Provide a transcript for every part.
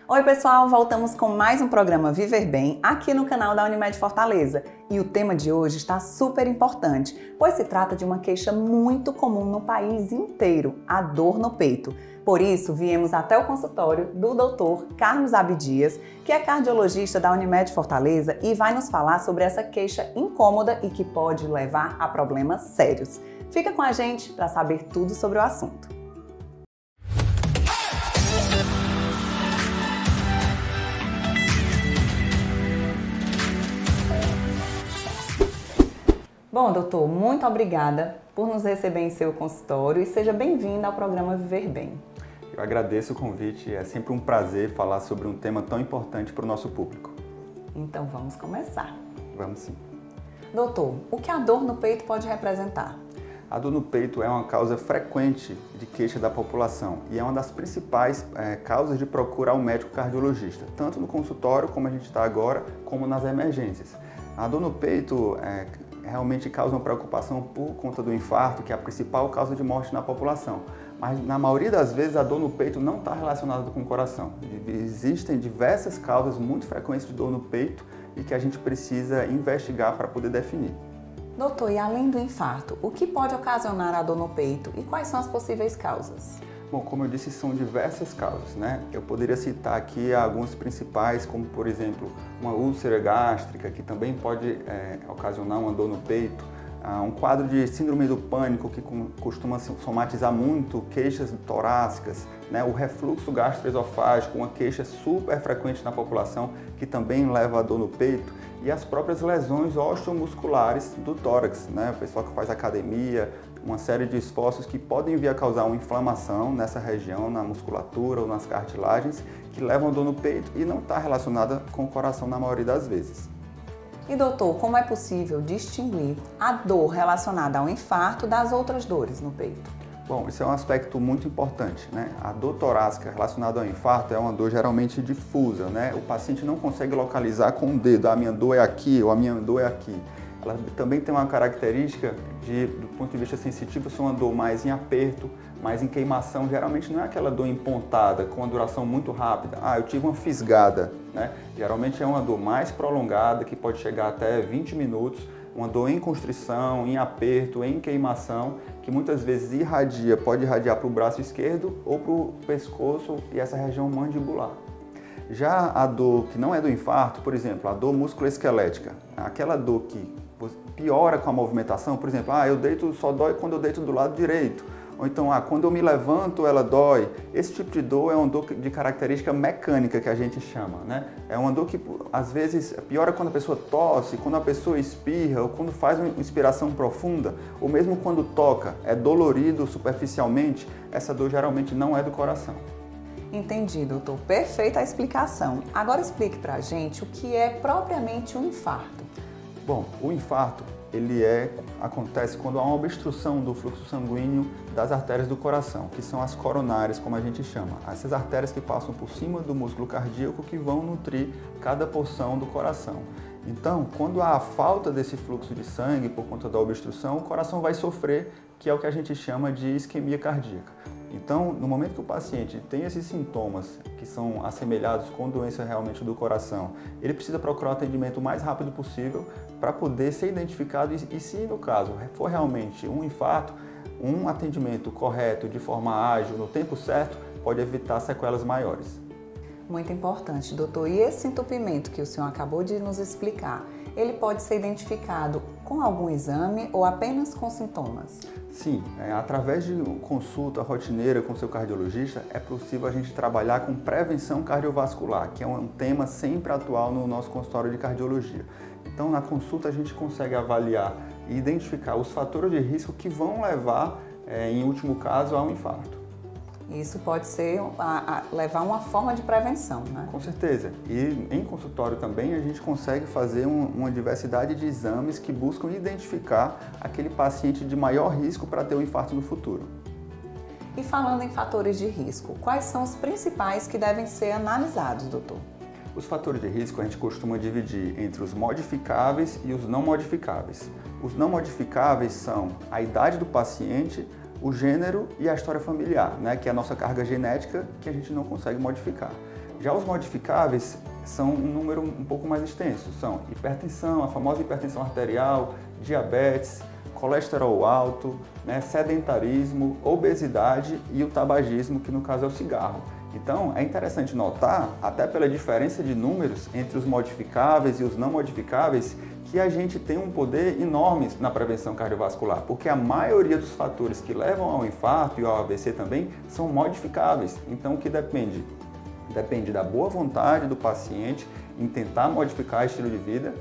Oi pessoal, voltamos com mais um programa Viver Bem aqui no canal da Unimed Fortaleza. E o tema de hoje está super importante, pois se trata de uma queixa muito comum no país inteiro, a dor no peito. Por isso, viemos até o consultório do Dr. Carlos Abdias, que é cardiologista da Unimed Fortaleza e vai nos falar sobre essa queixa incômoda e que pode levar a problemas sérios. Fica com a gente para saber tudo sobre o assunto. Bom, doutor, muito obrigada por nos receber em seu consultório e seja bem-vindo ao programa Viver Bem. Eu agradeço o convite, é sempre um prazer falar sobre um tema tão importante para o nosso público. Então vamos começar. Vamos sim. Doutor, o que a dor no peito pode representar? A dor no peito é uma causa frequente de queixa da população e é uma das principais causas de procura ao médico cardiologista, tanto no consultório, como a gente está agora, como nas emergências. A dor no peito realmente causa uma preocupação por conta do infarto, que é a principal causa de morte na população. Mas na maioria das vezes a dor no peito não está relacionada com o coração. Existem diversas causas muito frequentes de dor no peito e que a gente precisa investigar para poder definir. Doutor, e além do infarto, o que pode ocasionar a dor no peito e quais são as possíveis causas? Bom, como eu disse, são diversas causas, né? Eu poderia citar aqui algumas principais, como por exemplo, uma úlcera gástrica, que também pode ocasionar uma dor no peito, um quadro de síndrome do pânico, que costuma somatizar muito queixas torácicas, né? O refluxo gastroesofágico, uma queixa super frequente na população, que também leva a dor no peito, e as próprias lesões osteomusculares do tórax, né? O pessoal que faz academia, uma série de esforços que podem vir a causar uma inflamação nessa região, na musculatura ou nas cartilagens, que levam a dor no peito e não está relacionada com o coração na maioria das vezes. E doutor, como é possível distinguir a dor relacionada ao infarto das outras dores no peito? Bom, esse é um aspecto muito importante, né? A dor torácica relacionada ao infarto é uma dor geralmente difusa, né? O paciente não consegue localizar com o dedo, a minha dor é aqui ou a minha dor é aqui. Ela também tem uma característica do ponto de vista sensitivo, ser uma dor mais em aperto, mais em queimação. Geralmente não é aquela dor empontada, com uma duração muito rápida. Ah, eu tive uma fisgada, né? Geralmente é uma dor mais prolongada, que pode chegar até 20 minutos, uma dor em constrição, em aperto, em queimação, que muitas vezes pode irradiar para o braço esquerdo ou para o pescoço e essa região mandibular. Já a dor que não é do infarto, por exemplo, a dor musculoesquelética, aquela dor que piora com a movimentação, por exemplo, só dói quando eu deito do lado direito, ou então, quando eu me levanto ela dói. Esse tipo de dor é uma dor de característica mecânica que a gente chama, né? É uma dor que às vezes piora quando a pessoa tosse, quando a pessoa espirra, ou quando faz uma inspiração profunda, ou mesmo quando toca, é dolorido superficialmente, essa dor geralmente não é do coração. Entendi, doutor. Perfeita a explicação. Agora explique pra gente o que é propriamente um infarto. Bom, o infarto acontece quando há uma obstrução do fluxo sanguíneo das artérias do coração, que são as coronárias, como a gente chama. Essas artérias que passam por cima do músculo cardíaco que vão nutrir cada porção do coração. Então, quando há a falta desse fluxo de sangue por conta da obstrução, o coração vai sofrer, que é o que a gente chama de isquemia cardíaca. Então, no momento que o paciente tem esses sintomas que são assemelhados com doença realmente do coração, ele precisa procurar o atendimento o mais rápido possível para poder ser identificado e se no caso for realmente um infarto, um atendimento correto, de forma ágil, no tempo certo, pode evitar sequelas maiores. Muito importante, doutor. E esse entupimento que o senhor acabou de nos explicar, ele pode ser identificado com algum exame ou apenas com sintomas? Sim, através de consulta rotineira com seu cardiologista, é possível a gente trabalhar com prevenção cardiovascular, que é um tema sempre atual no nosso consultório de cardiologia. Então, na consulta, a gente consegue avaliar e identificar os fatores de risco que vão levar, em último caso, ao infarto. Isso pode ser levar uma forma de prevenção, né? Com certeza. E em consultório também a gente consegue fazer uma diversidade de exames que buscam identificar aquele paciente de maior risco para ter um infarto no futuro. E falando em fatores de risco, quais são os principais que devem ser analisados, doutor? Os fatores de risco a gente costuma dividir entre os modificáveis e os não modificáveis. Os não modificáveis são a idade do paciente, o gênero e a história familiar, né, que é a nossa carga genética que a gente não consegue modificar. Já os modificáveis são um número um pouco mais extenso, são hipertensão, a famosa hipertensão arterial, diabetes, colesterol alto, né, sedentarismo, obesidade e o tabagismo, que no caso é o cigarro. Então é interessante notar, até pela diferença de números entre os modificáveis e os não modificáveis, que a gente tem um poder enorme na prevenção cardiovascular, porque a maioria dos fatores que levam ao infarto e ao AVC também são modificáveis. Então o que depende? Depende da boa vontade do paciente em tentar modificar o estilo de vida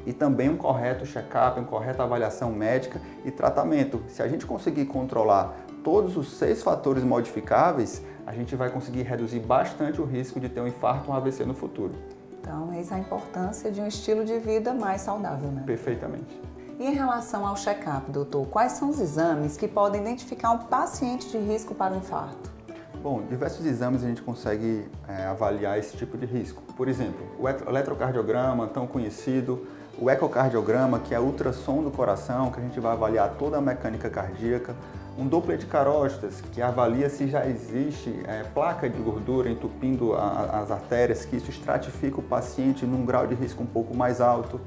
e também um correto check-up, uma correta avaliação médica e tratamento. Se a gente conseguir controlar todos os 6 fatores modificáveis, a gente vai conseguir reduzir bastante o risco de ter um infarto ou um AVC no futuro. Então, eis a importância de um estilo de vida mais saudável, né? Perfeitamente. E em relação ao check-up, doutor, quais são os exames que podem identificar um paciente de risco para o infarto? Bom, diversos exames a gente consegue avaliar esse tipo de risco. Por exemplo, o eletrocardiograma, tão conhecido, o ecocardiograma, que é ultrassom do coração, que a gente vai avaliar toda a mecânica cardíaca, um Doppler de carótidas, que avalia se já existe placa de gordura entupindo as artérias, que isso estratifica o paciente num grau de risco um pouco mais alto,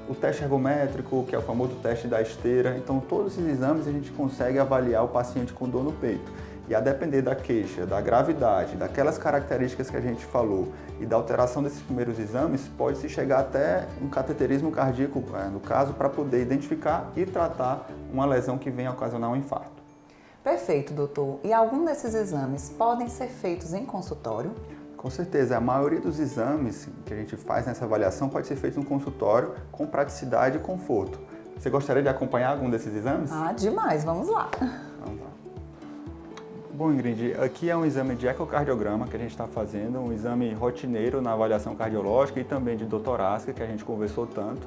o teste ergométrico, que é o famoso teste da esteira. Então, todos esses exames a gente consegue avaliar o paciente com dor no peito. E a depender da queixa, da gravidade, daquelas características que a gente falou e da alteração desses primeiros exames, pode-se chegar até um cateterismo cardíaco, no caso, para poder identificar e tratar uma lesão que venha a ocasionar um infarto. Perfeito, doutor. E algum desses exames podem ser feitos em consultório? Com certeza, a maioria dos exames que a gente faz nessa avaliação pode ser feito no consultório com praticidade e conforto. Você gostaria de acompanhar algum desses exames? Ah, demais! Vamos lá! Vamos lá. Bom, Ingrid, aqui é um exame de ecocardiograma que a gente está fazendo, um exame rotineiro na avaliação cardiológica e também de dor torácica, que a gente conversou tanto.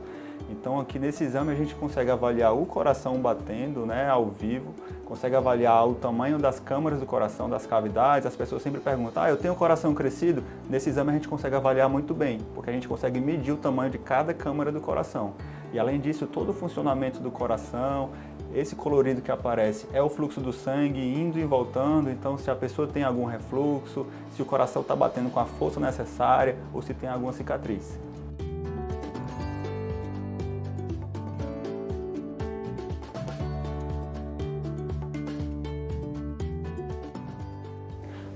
Então, aqui nesse exame a gente consegue avaliar o coração batendo, né, ao vivo, consegue avaliar o tamanho das câmaras do coração, das cavidades. As pessoas sempre perguntam, eu tenho o coração crescido? Nesse exame a gente consegue avaliar muito bem, porque a gente consegue medir o tamanho de cada câmara do coração. E além disso, todo o funcionamento do coração, esse colorido que aparece é o fluxo do sangue indo e voltando, então se a pessoa tem algum refluxo, se o coração está batendo com a força necessária ou se tem alguma cicatriz.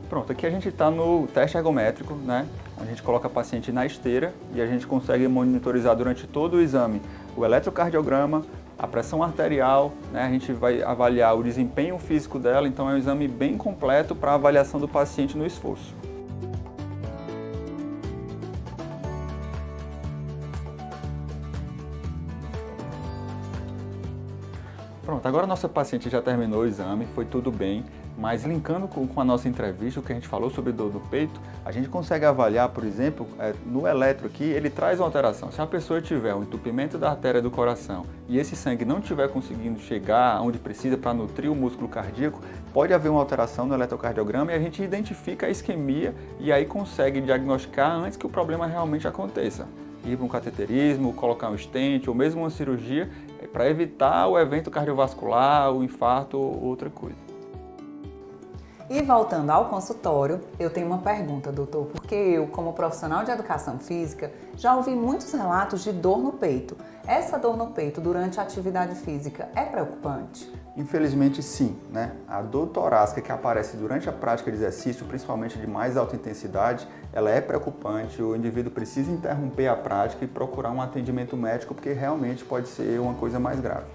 Pronto, aqui a gente está no teste ergométrico, né? A gente coloca o paciente na esteira e a gente consegue monitorizar durante todo o exame o eletrocardiograma, a pressão arterial, né? A gente vai avaliar o desempenho físico dela, então é um exame bem completo para a avaliação do paciente no esforço. Pronto, agora a nossa paciente já terminou o exame, foi tudo bem, mas linkando com a nossa entrevista, o que a gente falou sobre dor do peito, a gente consegue avaliar, por exemplo, no eletro aqui, ele traz uma alteração. Se a pessoa tiver um entupimento da artéria do coração e esse sangue não estiver conseguindo chegar onde precisa para nutrir o músculo cardíaco, pode haver uma alteração no eletrocardiograma e a gente identifica a isquemia e aí consegue diagnosticar antes que o problema realmente aconteça. Ir para um cateterismo, colocar um stent ou mesmo uma cirurgia para evitar o evento cardiovascular, o infarto ou outra coisa. E voltando ao consultório, eu tenho uma pergunta, doutor, porque eu, como profissional de educação física, já ouvi muitos relatos de dor no peito. Essa dor no peito durante a atividade física é preocupante? Infelizmente sim, né? A dor torácica que aparece durante a prática de exercício, principalmente de mais alta intensidade, ela é preocupante, o indivíduo precisa interromper a prática e procurar um atendimento médico porque realmente pode ser uma coisa mais grave.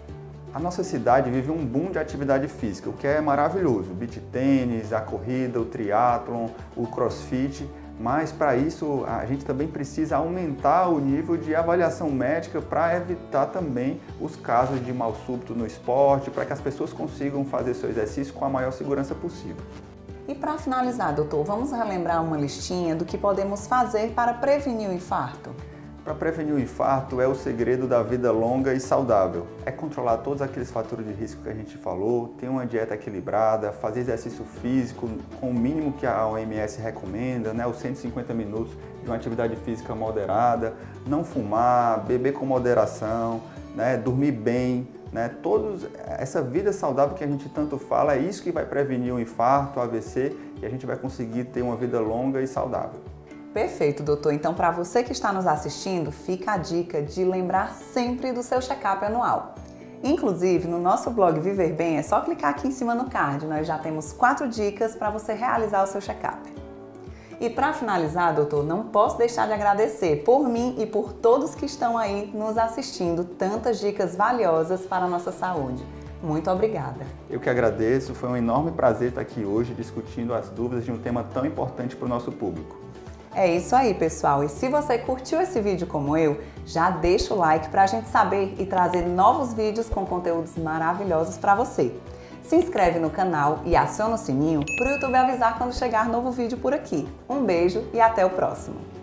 A nossa cidade vive um boom de atividade física, o que é maravilhoso, o beach tênis, a corrida, o triatlon, o crossfit, mas para isso a gente também precisa aumentar o nível de avaliação médica para evitar também os casos de mal súbito no esporte, para que as pessoas consigam fazer seu exercício com a maior segurança possível. E para finalizar, doutor, vamos relembrar uma listinha do que podemos fazer para prevenir o infarto? Para prevenir o infarto é o segredo da vida longa e saudável. É controlar todos aqueles fatores de risco que a gente falou, ter uma dieta equilibrada, fazer exercício físico com o mínimo que a OMS recomenda, né, os 150 minutos de uma atividade física moderada, não fumar, beber com moderação, né, dormir bem, né, essa vida saudável que a gente tanto fala, é isso que vai prevenir o infarto, o AVC, e a gente vai conseguir ter uma vida longa e saudável. Perfeito, doutor. Então, para você que está nos assistindo, fica a dica de lembrar sempre do seu check-up anual. Inclusive, no nosso blog Viver Bem, é só clicar aqui em cima no card. Nós já temos 4 dicas para você realizar o seu check-up. E para finalizar, doutor, não posso deixar de agradecer por mim e por todos que estão aí nos assistindo, tantas dicas valiosas para a nossa saúde. Muito obrigada. Eu que agradeço, foi um enorme prazer estar aqui hoje discutindo as dúvidas de um tema tão importante para o nosso público. É isso aí, pessoal. E se você curtiu esse vídeo como eu, já deixa o like para a gente saber e trazer novos vídeos com conteúdos maravilhosos para você. Se inscreve no canal e aciona o sininho para o YouTube avisar quando chegar novo vídeo por aqui. Um beijo e até o próximo!